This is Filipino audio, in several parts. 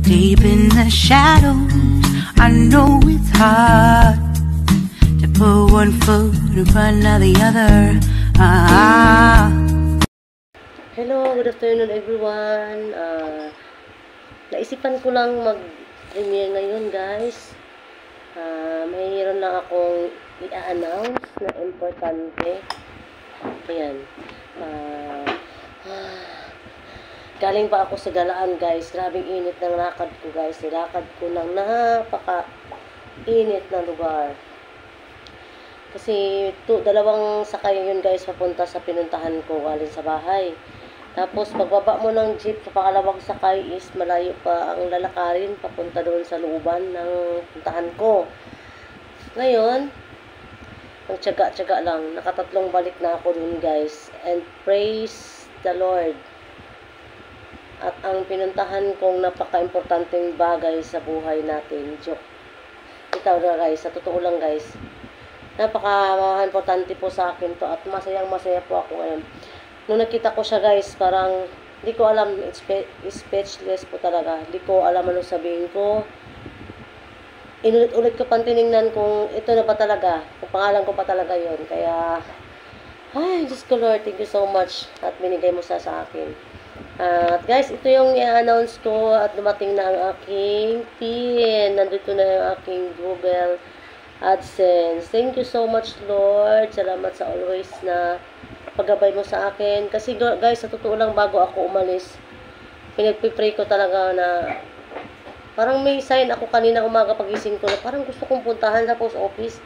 Deep in the shadows, I know it's hard to put one foot in front of the other. Hello, good afternoon everyone. Naisipan ko lang mag-premiere ngayon guys. Mayroon lang akong i-announce na importante. Ayan. Galing pa ako sa galaan guys. Grabing init ng lakad ko guys. Nilakad ko ng napaka-init na lugar. Kasi dalawang sakay yun guys papunta sa pinuntahan ko galing sa bahay. Tapos pagbaba mo ng jeep sa pakalawang sakay is malayo pa ang lalakarin papunta doon sa looban ng puntahan ko. Ngayon, ang tiyaga-tiyaga lang. Nakatatlong balik na ako doon guys. And praise the Lord. At ang pinuntahan kong napaka-importanteng bagay sa buhay natin. Joke. Ito na guys, sa totoo lang guys. Napaka-importante po sa akin to at masayang-masaya po ako ngayon. Nung nakita ko siya guys, parang hindi ko alam, speechless po talaga. Hindi ko alam ano sabihin ko. Inulit-ulit ko pang tinignan kung ito na ba talaga, kung pangalan ko pa talaga yon. Kaya, ay, Diyos ko Lord, thank you so much at binigay mo sa akin. At guys, ito yung i-announce ko at dumating na ang aking PIN. Nandito na yung aking Google AdSense. Thank you so much Lord. Salamat sa always na paggabay mo sa akin. Kasi guys, sa totoo lang bago ako umalis, pinagpipray ko talaga na parang may sign ako kanina umaga pagising ko na parang gusto kong puntahan sa post office.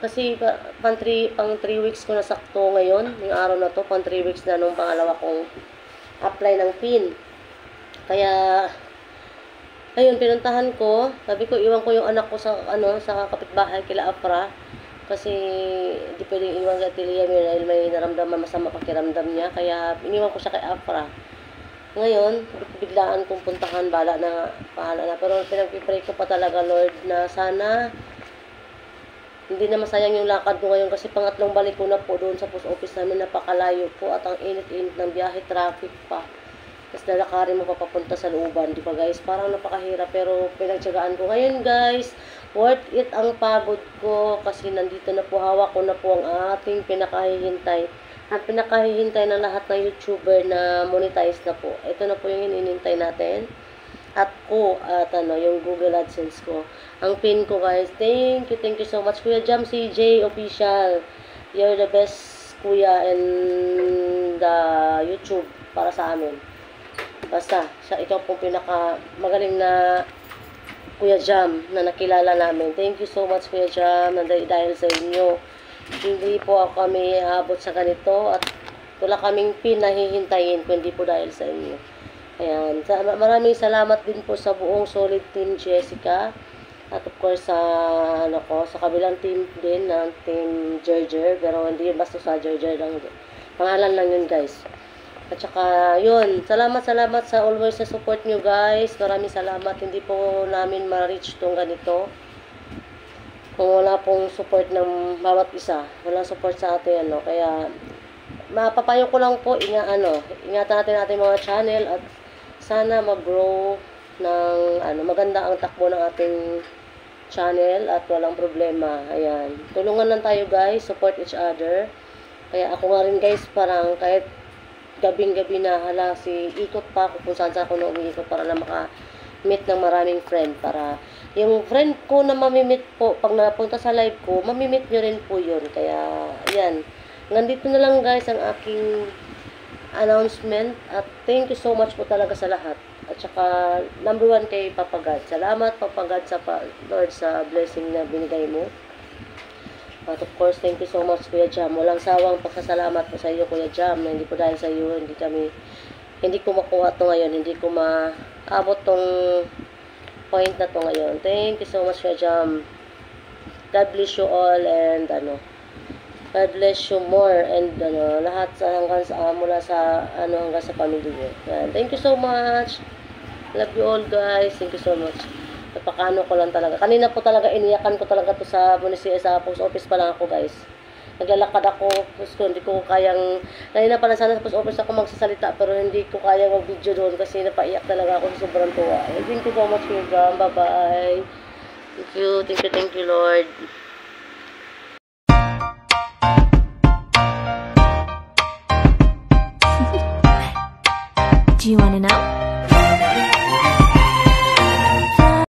Kasi pang 3 weeks ko na sakto ngayon, yung araw na to, pang 3 weeks na nung pangalawa kong apply ng PIN. Kaya ayun, pinuntahan ko. Sabi ko, iwan ko yung anak ko sa sa kapitbahay kila Afra. Kasi hindi pwedeng iwan kay Tilia dahil may naramdaman masama pakiramdam niya. Kaya iniwan ko siya kay Afra. Ngayon, biglaan kong puntahan, bahala na. Pero pinagpipray ko pa talaga Lord na sana hindi na masayang yung lakad ko ngayon kasi pangatlong balik ko na po doon sa post office namin, napakalayo po at ang init-init ng biyahe, traffic pa. Tapos lalakarin mo pa papunta sa looban, di ba guys? Parang napakahirap pero pinagtsagaan ko. Ngayon guys, worth it ang pagod ko kasi nandito na po, hawak ko na po ang ating pinakahihintay. Ang pinakahihintay ng lahat ng YouTuber na monetize na po. Ito na po yung hinihintay natin. At yung Google AdSense ko. Ang PIN ko guys, thank you so much Kuya Jam CJ Official. You're the best kuya in the YouTube para sa amin. Basta, ikaw pong pinaka magaling na Kuya Jam na nakilala namin. Thank you so much Kuya Jam, dahil sa inyo. Hindi po kami abot sa ganito at wala kaming PIN na hihintayin kundi po dahil sa inyo. Ayan. Maraming salamat din po sa buong solid team Jessica. At of course sa kabilang team din ng team Gerger. Pero hindi yun basta sa Gerger lang. Pangalan lang yun guys. At saka yun. Salamat sa always sa support nyo guys. Maraming salamat. Hindi po namin ma-reach tong ganito kung wala pong support ng bawat isa. Walang support sa atin Kaya mapapayo ko lang po ingatan natin mga channel at sana mag-grow ng maganda ang takbo ng ating channel at walang problema. Ayan. Tulungan lang tayo guys, support each other. Kaya ako nga rin guys, parang kahit gabing-gabi na ikot pa ako kung saan ako na umiikot para na maka-meet ng maraming friend. Para yung friend ko na mamimit po, pag napunta sa live ko, mamimit nyo rin po yun. Kaya, ayan. Nandito na lang guys ang aking announcement at thank you so much po talaga sa lahat. At saka number 1 kay Papa God. Salamat Papa God sa Lord sa blessing na binigay mo. At of course, thank you so much Kuya Jam. Walang sawang pagkasalamat po sa iyo Kuya Jam. Na hindi po dahil sa iyo, hindi ko makuha to ngayon. Hindi ko maabot tong point na to ngayon. Thank you so much Kuya Jam. God bless you all and God bless you more and lahat mula sa hanggang sa pamilya niyo. Thank you so much. Love you all guys. Thank you so much. Napakaano ko lang talaga. Kanina po talaga iniyakan ko talaga to sa post office pa lang ako guys. naglalakad ako, tapos ko, hindi ko kayang, kanina pala sana tapos open ako magsasalita, pero hindi ko kaya mag-video doon kasi napaiyak talaga ako sa sobrang tuwa. Thank you so much, Mildred. Bye-bye. Thank you, Lord. Do you want to know?